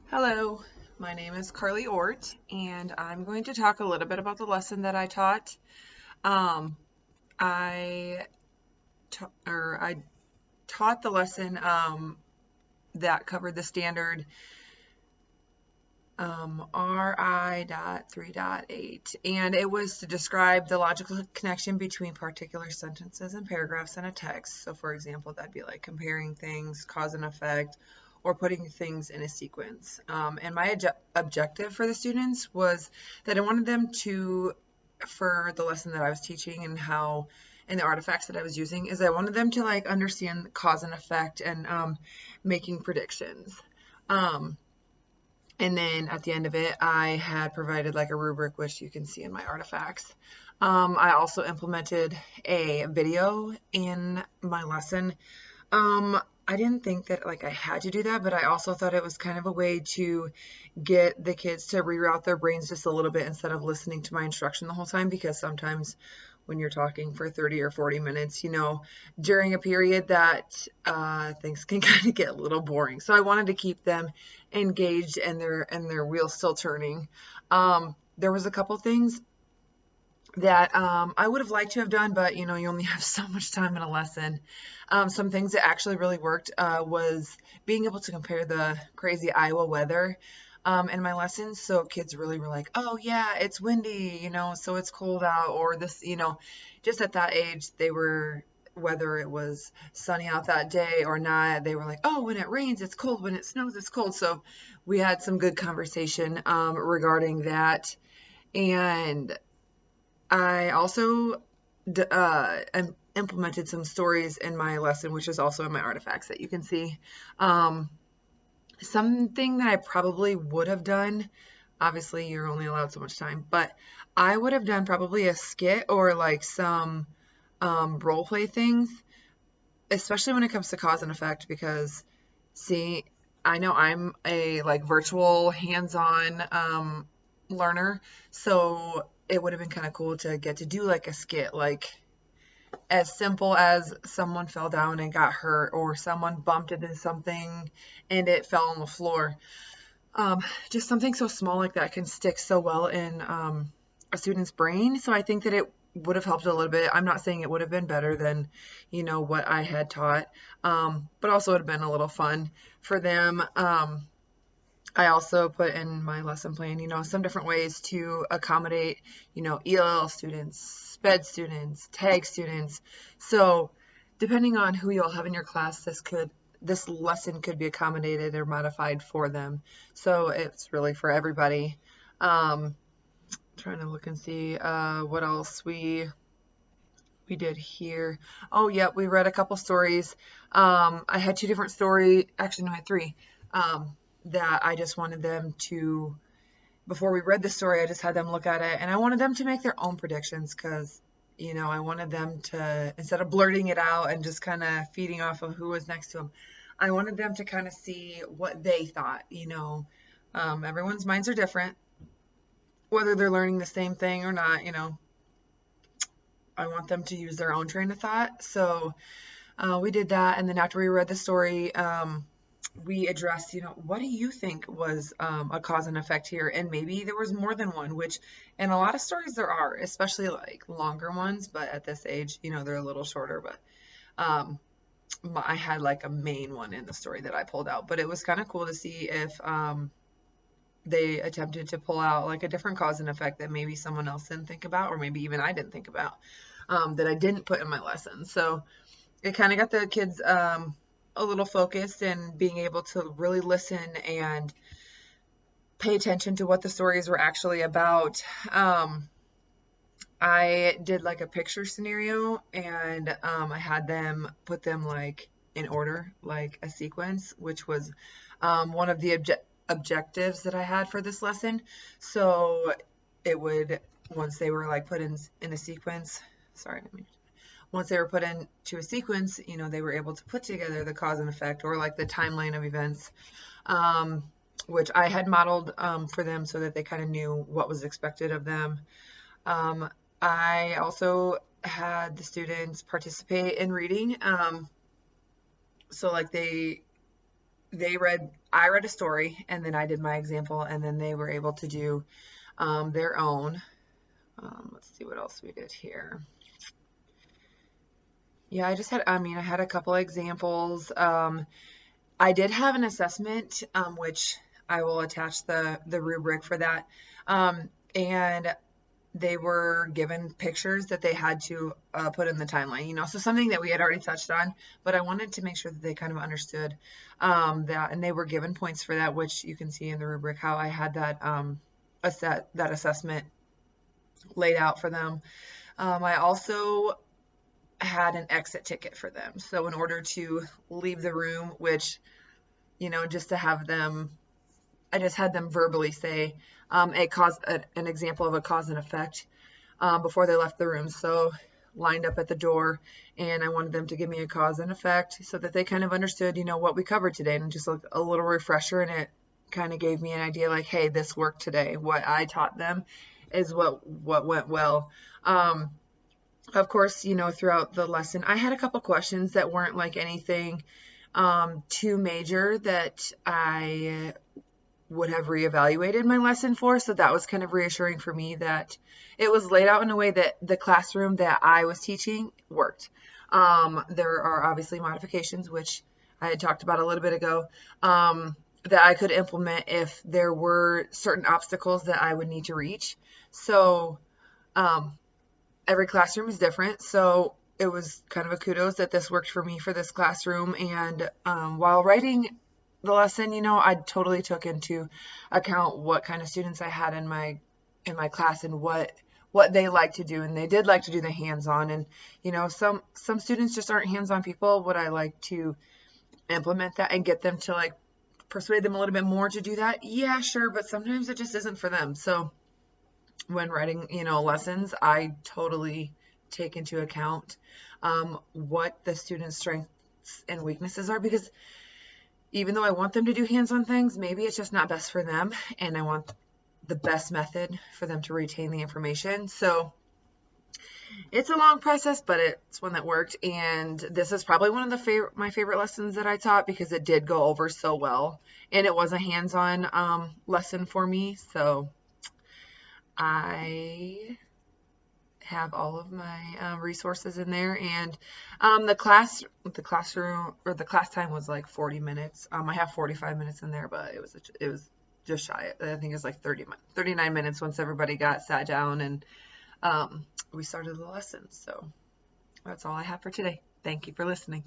Hello, my name is Carly Ort, and I'm going to talk a little bit about the lesson that I taught. Um, I I taught the lesson that covered the standard RI.3.8, and it was to describe the logical connection between particular sentences and paragraphs in a text. So, for example, that'd be like comparing things, cause and effect, or putting things in a sequence. And my objective for the students was that I wanted them to, for the lesson that I was teaching and how, and the artifacts that I was using, is I wanted them to like understand cause and effect and making predictions. Um, and then at the end of it, I had provided like a rubric, which you can see in my artifacts. I also implemented a video in my lesson. I didn't think that like I had to do that, but I also thought it was kind of a way to get the kids to reroute their brains just a little bit instead of listening to my instruction the whole time, because sometimes when you're talking for 30 or 40 minutes, during a period that things can kind of get a little boring. So I wanted to keep them engaged and their wheels still turning. There was a couple things that I would have liked to have done, but you only have so much time in a lesson. Some things that actually really worked was being able to compare the crazy Iowa weather in my lessons. So kids really were like, oh, yeah, it's windy, so it's cold out, or this, just at that age, they were, whether it was sunny out that day or not, they were like, oh, when it rains, it's cold. When it snows, it's cold. So we had some good conversation regarding that. And I also implemented some stories in my lesson, which is also in my artifacts that you can see. Um, Something that I probably would have done, obviously, you're only allowed so much time, but I would have done probably a skit or like some role play things, especially when it comes to cause and effect, because see, I know I'm a like virtual hands-on learner, so it would have been kind of cool to get to do like a skit, like as simple as someone fell down and got hurt, or someone bumped into something and it fell on the floor. Just something so small like that can stick so well in a student's brain. So I think that it would have helped a little bit. I'm not saying it would have been better than, what I had taught, but also would have been a little fun for them. I also put in my lesson plan, some different ways to accommodate, ELL students, SPED students, TAG students. So depending on who you'll have in your class, this lesson could be accommodated or modified for them. So it's really for everybody. Trying to look and see what else we did here. Oh, yeah, we read a couple stories. I had two different actually, no, I had three, that I just wanted them to, before we read the story, I just had them look at it and I wanted them to make their own predictions because, I wanted them to, instead of blurting it out and just kind of feeding off of who was next to them, I wanted them to kind of see what they thought, everyone's minds are different, whether they're learning the same thing or not, I want them to use their own train of thought. So we did that. And then after we read the story, we addressed, what do you think was a cause and effect here? And maybe there was more than one, which in a lot of stories there are, especially like longer ones. But at this age, they're a little shorter. But um, I had like a main one in the story that I pulled out. But it was kind of cool to see if they attempted to pull out like a different cause and effect that maybe someone else didn't think about, or maybe even I didn't think about, that I didn't put in my lesson. So it kind of got the kids a little focused and being able to really listen and pay attention to what the stories were actually about. I did like a picture scenario and I had them put them like in order, like a sequence, which was one of the objectives that I had for this lesson. So it would, once they were like put in a sequence, sorry, once they were put into a sequence, they were able to put together the cause and effect or like the timeline of events, um, which I had modeled for them so that they kind of knew what was expected of them. Um, I also had the students participate in reading. So like I read a story, and then I did my example, and then they were able to do their own. Let's see what else we did here. Yeah, I had a couple of examples. I did have an assessment, which I will attach the rubric for that. And they were given pictures that they had to put in the timeline, so something that we had already touched on, but I wanted to make sure that they kind of understood that, and they were given points for that, which you can see in the rubric how I had that that assessment laid out for them. I also had an exit ticket for them. So in order to leave the room, which, just to have them, I just had them verbally say an example of a cause and effect before they left the room. So lined up at the door, and I wanted them to give me a cause and effect so that they kind of understood, what we covered today, and just a little refresher. And it kind of gave me an idea like, hey, this worked today. What I taught them is what went well. Of course, throughout the lesson, I had a couple questions that weren't like anything too major that I would have reevaluated my lesson for. So that was kind of reassuring for me that it was laid out in a way that the classroom that I was teaching worked. There are obviously modifications, which I had talked about a little bit ago, that I could implement if there were certain obstacles that I would need to reach. So, every classroom is different, so it was kind of a kudos that this worked for me for this classroom. And while writing the lesson, I totally took into account what kind of students I had in my class and what they like to do, and they did like to do the hands-on. And some students just aren't hands-on people. Would I like to implement that and get them to like persuade them a little bit more to do that? Yeah, sure, but sometimes it just isn't for them. So when writing, lessons, I totally take into account what the student's strengths and weaknesses are, because even though I want them to do hands-on things, maybe it's just not best for them, and I want the best method for them to retain the information. So it's a long process, but it's one that worked, and this is probably one of my favorite lessons that I taught because it did go over so well, and it was a hands-on lesson for me. So I have all of my resources in there, and the class time was like 40 minutes. I have 45 minutes in there, but it was just shy. I think it was like 39 minutes once everybody got sat down and we started the lesson. So that's all I have for today. Thank you for listening.